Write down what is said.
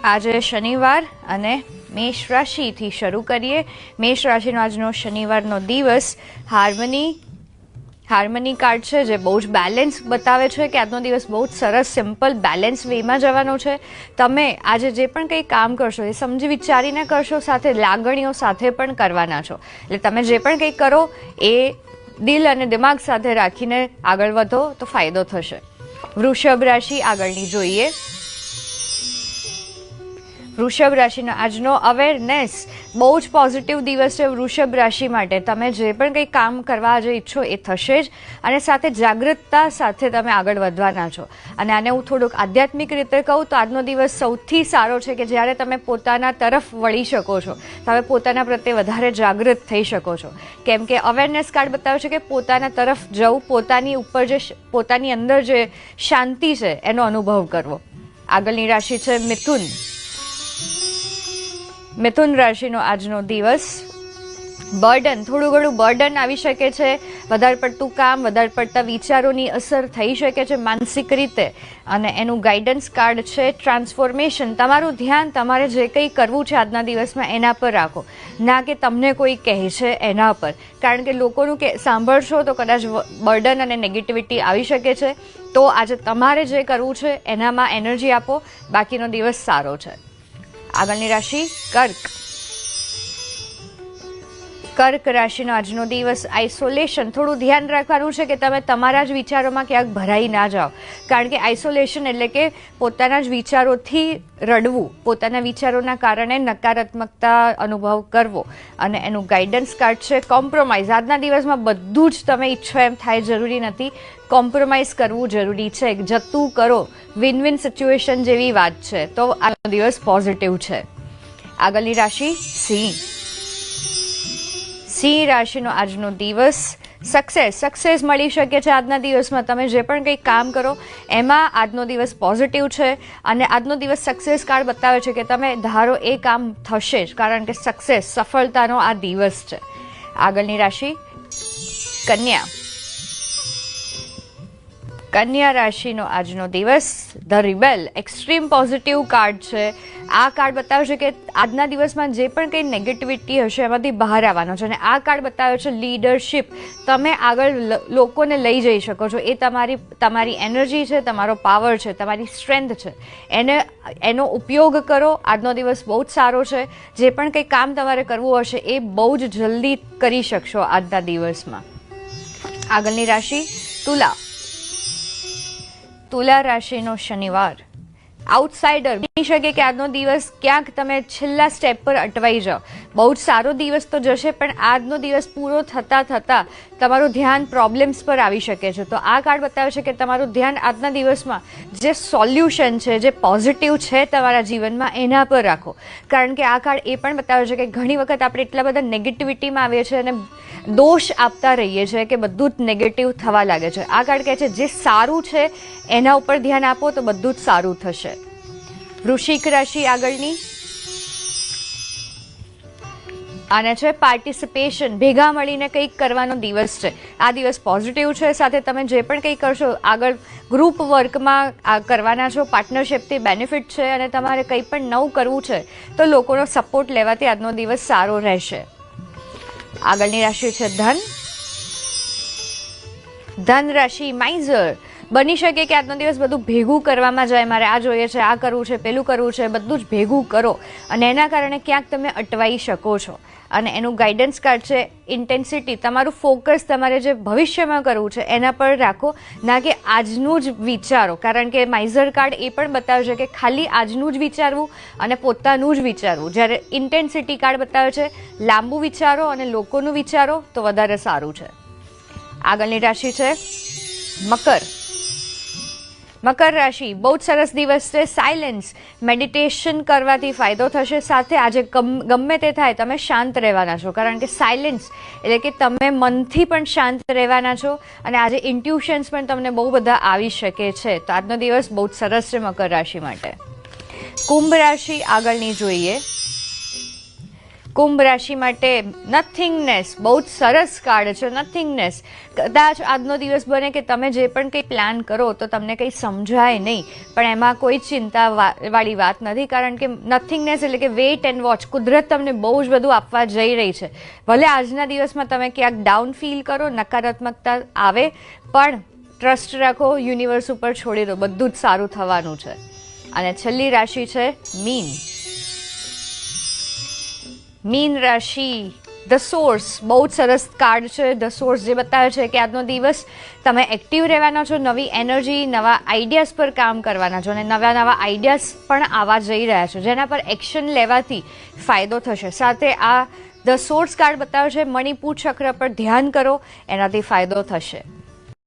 આજે શનિવાર અને મેષ રાશિથી શરૂ કરીએ। મેષ રાશિનો આજનો શનિવારનો દિવસ હાર્મની કાર્ડ છે, જે બહુ જ બેલેન્સ બતાવે છે કે આજનો દિવસ બહુ જ સરસ સિમ્પલ બેલેન્સ વેમાં જવાનો છે। તમે આજે જે પણ કંઈ કામ કરશો એ સમજી વિચારીને કરશો, સાથે લાગણીઓ સાથે પણ કરવાના છો। એટલે તમે જે પણ કંઈ કરો એ દિલ અને દિમાગ સાથે રાખીને આગળ વધો તો ફાયદો થશે। વૃષભ રાશિ આગળની જોઈએ। વૃષભ રાશિનો આજનો અવેરનેસ બહુ જ પોઝિટિવ દિવસ છે વૃષભ રાશિ માટે। તમે જે પણ કંઈ કામ કરવા આજે ઈચ્છો એ થશે જ, અને સાથે જાગૃતતા સાથે તમે આગળ વધવાના છો। અને આને હું થોડુંક આધ્યાત્મિક રીતે કહું તો આજનો દિવસ સૌથી સારો છે કે જ્યારે તમે પોતાના તરફ વળી શકો છો, તમે પોતાના પ્રત્યે વધારે જાગૃત થઈ શકો છો। કેમ કે અવેરનેસ કાર્ડ બતાવે છે કે પોતાના તરફ જવું, પોતાની ઉપર જે પોતાની અંદર જે શાંતિ છે એનો અનુભવ કરવો। આગળની રાશિ છે મિથુન। મિથુન રાશિનો આજનો દિવસ થોડું ઘણું બર્ડન આવી શકે છે, વધારે પડતું કામ, વધારે પડતા વિચારોની અસર થઈ શકે છે માનસિક રીતે, અને એનું ગાઈડન્સ કાર્ડ છે ટ્રાન્સફોર્મેશન। તમારું ધ્યાન તમારે જે કંઈ કરવું છે આજના દિવસમાં એના પર રાખો, ના કે તમને કોઈ કહે છે એના પર, કારણ કે લોકોનું કે સાંભળશો તો કદાચ બર્ડન અને નેગેટિવિટી આવી શકે છે। તો આજે તમારે જે કરવું છે એનામાં એનર્જી આપો, બાકીનો દિવસ સારો છે। આગળની રાશિ કર્ક રાશિનો આજનો દિવસ આઇસોલેશન। થોડું ધ્યાન રાખવાનું છે કે તમે તમારા જ વિચારોમાં ક્યાંક ભરાઈ ના જાઓ, કારણ કે આઇસોલેશન એટલે કે પોતાના જ વિચારોથી રડવું, પોતાના વિચારોના કારણે નકારાત્મકતા અનુભવ કરવો, અને એનું ગાઈડન્સ કાર્ડ છે કોમ્પ્રોમાઇઝ। આજના દિવસમાં બધું જ તમે ઈચ્છો એમ થાય જરૂરી નથી, કોમ્પ્રોમાઇઝ કરવું જરૂરી છે। જતું કરો, વિન વિન સિચ્યુએશન જેવી વાત છે, તો આજનો દિવસ પોઝિટિવ છે। આગળની રાશિ સિંહ રાશિનો આજનો દિવસ સક્સેસ મળી શકે છે આજના દિવસમાં। તમે જે પણ કંઈ કામ કરો એમાં આજનો દિવસ પોઝિટિવ છે, અને આજનો દિવસ સક્સેસ કાર્ડ બતાવે છે કે તમે ધારો એ કામ થશે જ, કારણ કે સફળતાનો આ દિવસ છે। આગળની રાશિ કન્યા રાશિનો આજનો દિવસ the rebel extreme positive card છે। આ કાર્ડ બતાવે છે કે આજના દિવસમાં જે પણ કંઈ નેગેટિવિટી હશે એમાંથી બહાર આવવાનો છે, અને આ કાર્ડ બતાવે છે લીડરશિપ। તમે આગળ લોકોને લઈ જઈ શકો છો, એ તમારી એનર્જી છે, તમારો પાવર છે, તમારી સ્ટ્રેન્થ છે, એનો ઉપયોગ કરો। આજનો દિવસ બહુ જ સારો છે, જે પણ કંઈ કામ તમારે કરવું હશે એ બહુ જ જલ્દી કરી શકશો આજના દિવસમાં। આગળની રાશિ તુલા રાશિનો શનિવાર આઉટસાઇડર બની શકે કે આજનો દિવસ ક્યાંક તમે છેલ્લા સ્ટેપ પર અટવાઈ જાઓ। બહુ જ સારો દિવસ તો જશે, પણ આજનો દિવસ પૂરો થતાં તમારું ધ્યાન પ્રોબ્લેમ્સ પર આવી શકે છે। તો આ કાર્ડ બતાવે છે કે તમારું ધ્યાન આજના દિવસમાં જે સોલ્યુશન છે, જે પોઝિટિવ છે તમારા જીવનમાં એના પર રાખો, કારણ કે આ કાર્ડ એ પણ બતાવે છે કે ઘણી વખત આપણે એટલા બધા નેગેટિવિટીમાં આવીએ છીએ અને દોષ આપતા રહીએ છીએ કે બધું જ નેગેટિવ થવા લાગે છે। આ કાર્ડ કહે છે જે સારું છે એના ઉપર ધ્યાન આપો તો બધું જ સારું થશે। વૃશ્ચિક રાશિ આગળની, આને છે પાર્ટિસિપેશન। ભેગા મળીને કંઈક કરવાનો દિવસ છે। આ દિવસ પોઝિટિવ છે, સાથે તમે જે પણ કંઈ કરશો આગળ ગ્રુપ વર્કમાં કરવાના છો, પાર્ટનરશિપથી બેનિફિટ છે, અને તમારે કંઈ પણ નવું કરવું છે તો લોકોનો સપોર્ટ લેવાથી આજનો દિવસ સારો રહેશે। આગળની રાશિ છે ધન રાશિ માઇઝર। બની શકે કે આજનો દિવસ બધું ભેગું કરવામાં જાય, મારે આ જોઈએ છે, આ કરવું છે, પેલું કરવું છે, બધું જ ભેગું કરો, અને એના કારણે ક્યાંક તમે અટવાઈ શકો છો। અને એનું ગાઈડન્સ કાર્ડ છે ઇન્ટેન્સિટી। તમારું ફોકસ તમારે જે ભવિષ્યમાં કરવું છે એના પર રાખો, ના કે આજનું જ વિચારો, કારણ કે માઇઝર કાર્ડ એ પણ બતાવે છે કે ખાલી આજનું જ વિચારવું અને પોતાનું જ વિચારવું, જ્યારે ઇન્ટેન્સિટી કાર્ડ બતાવે છે લાંબુ વિચારો અને લોકોનું વિચારો તો વધારે સારું છે। આગળની રાશિ છે મકર રાશિ। બહુ જ સરસ દિવસ છે। સાયલેન્સ મેડિટેશન કરવાથી ફાયદો થશે, સાથે આજે ગમે તે થાય તમે શાંત રહેવાના છો, કારણ કે સાયલેન્સ એટલે કે તમે મનથી પણ શાંત રહેવાના છો, અને આજે ઇન્ટ્યુશન્સ પણ તમને બહુ બધા આવી શકે છે। તો આજનો દિવસ બહુ જ સરસ છે મકર રાશિ માટે। કુંભ રાશિ આગળની જોઈએ। કુંભ રાશિ માટે નથિંગનેસ બહુ જ સરસ કાર્ડ છે. નથિંગનેસ, કદાચ આજનો દિવસ બને કે તમે જે પણ કંઈ પ્લાન કરો તો તમને કંઈ સમજાય નહીં, પણ એમાં કોઈ ચિંતા વાળી વાત નથી, કારણ કે નથિંગનેસ એટલે કે વેઇટ એન્ડ વોચ. કુદરત તમને બહુ જ બધું આપવા જઈ રહી છે. ભલે આજના દિવસમાં તમે ક્યાંક ડાઉન ફીલ કરો, નકારાત્મકતા આવે, પણ ટ્રસ્ટ રાખો, યુનિવર્સ ઉપર છોડી દો, બધું જ સારું થવાનું છે. અને છેલ્લી રાશિ છે મીન. મીન રાશિ, ધ સોર્સ, બહુ જ સરસ કાર્ડ છે. ધ સોર્સ જે બતાવે છે કે આજનો દિવસ તમે એક્ટિવ રહેવાના છો, નવી એનર્જી, નવા આઈડિયાઝ પર કામ કરવાના છો, અને નવા આઈડિયાઝ પણ આવવા જઈ રહ્યા છો, જેના પર એક્શન લેવાથી ફાયદો થશે. સાથે આ ધ સોર્સ કાર્ડ બતાવે છે મણિપુર ચક્ર પર ધ્યાન કરો, એનાથી ફાયદો થશે.